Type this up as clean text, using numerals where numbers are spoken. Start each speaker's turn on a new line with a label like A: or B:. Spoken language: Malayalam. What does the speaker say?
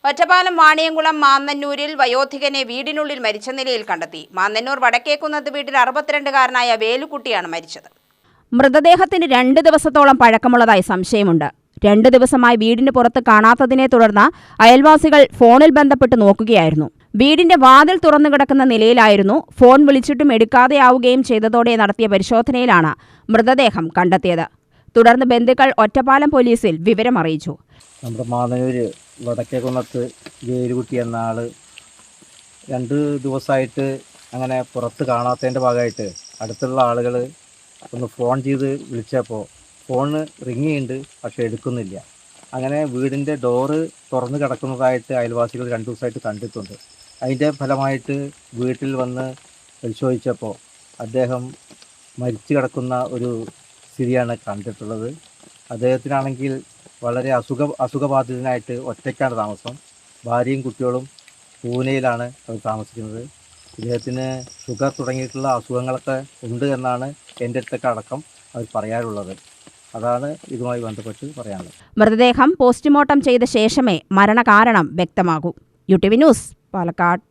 A: ഒറ്റപ്പാലം വാണിയംകുളം മാന്നന്നൂരിൽ വയോധികനെ വീടിനുള്ളിൽ മരിച്ച നിലയിൽ കണ്ടെത്തി. മാന്നന്നൂർ വടക്കേക്കുന്നത്ത് വീട്ടിൽ 62-കാരനായ വേലുക്കുട്ടിയാണ് മരിച്ചത്. മൃതദേഹത്തിന് 2 ദിവസത്തോളം പഴക്കമുള്ളതായി സംശയമുണ്ട്. 2 ദിവസമായി വീടിന് പുറത്ത് കാണാത്തതിനെ തുടർന്ന് അയൽവാസികൾ ഫോണിൽ ബന്ധപ്പെട്ട് നോക്കുകയായിരുന്നു. വീടിന്റെ വാതിൽ തുറന്നു കിടക്കുന്ന നിലയിലായിരുന്നു. ഫോൺ വിളിച്ചിട്ടും എടുക്കാതെയാവുകയും ചെയ്തതോടെ നടത്തിയ പരിശോധനയിലാണ് മൃതദേഹം കണ്ടെത്തിയത്. തുടർന്ന് ബന്ധുക്കൾ ഒറ്റപ്പാലം പോലീസിൽ വിവരമറിയിച്ചു.
B: നമ്മുടെ മാന്നന്നൂര് വടക്കേക്കുന്നത്ത് വേലുക്കുട്ടി എന്ന ആള് 2 ദിവസമായിട്ട് അങ്ങനെ പുറത്ത് കാണാത്തതിൻ്റെ ഭാഗമായിട്ട് അടുത്തുള്ള ആളുകൾ ഒന്ന് ഫോൺ ചെയ്ത് വിളിച്ചപ്പോൾ ഫോണ് റിങ് ചെയ്യുന്നുണ്ട്, പക്ഷെ എടുക്കുന്നില്ല. അങ്ങനെ വീടിൻ്റെ ഡോറ് തുറന്ന് കിടക്കുന്നതായിട്ട് അയൽവാസികൾ 2 ദിവസമായിട്ട് കണ്ടിട്ടുണ്ട്. അതിൻ്റെ ഫലമായിട്ട് വീട്ടിൽ വന്ന് പരിശോധിച്ചപ്പോൾ അദ്ദേഹം മരിച്ചു കിടക്കുന്ന ഒരു സ്ഥിതിയാണ് കണ്ടിട്ടുള്ളത്. അദ്ദേഹത്തിനാണെങ്കിൽ വളരെ അസുഖബാധിതനായിട്ട് ഒറ്റയ്ക്കാണ് താമസം. ഭാര്യയും കുട്ടികളും പൂനെയിലാണ് അവർ താമസിക്കുന്നത്. ഇദ്ദേഹത്തിന് ഷുഗർ തുടങ്ങിയിട്ടുള്ള അസുഖങ്ങളൊക്കെ ഉണ്ട് എന്നാണ് എൻ്റെ അടുത്തൊക്കെ അടക്കം അവർ പറയാറുള്ളത്. അതാണ് ഇതുമായി ബന്ധപ്പെട്ട് പറയാനുള്ളത്.
A: മൃതദേഹം പോസ്റ്റ്മോർട്ടം ചെയ്ത ശേഷമേ മരണകാരണം വ്യക്തമാകൂ. UTV news, Palakkad.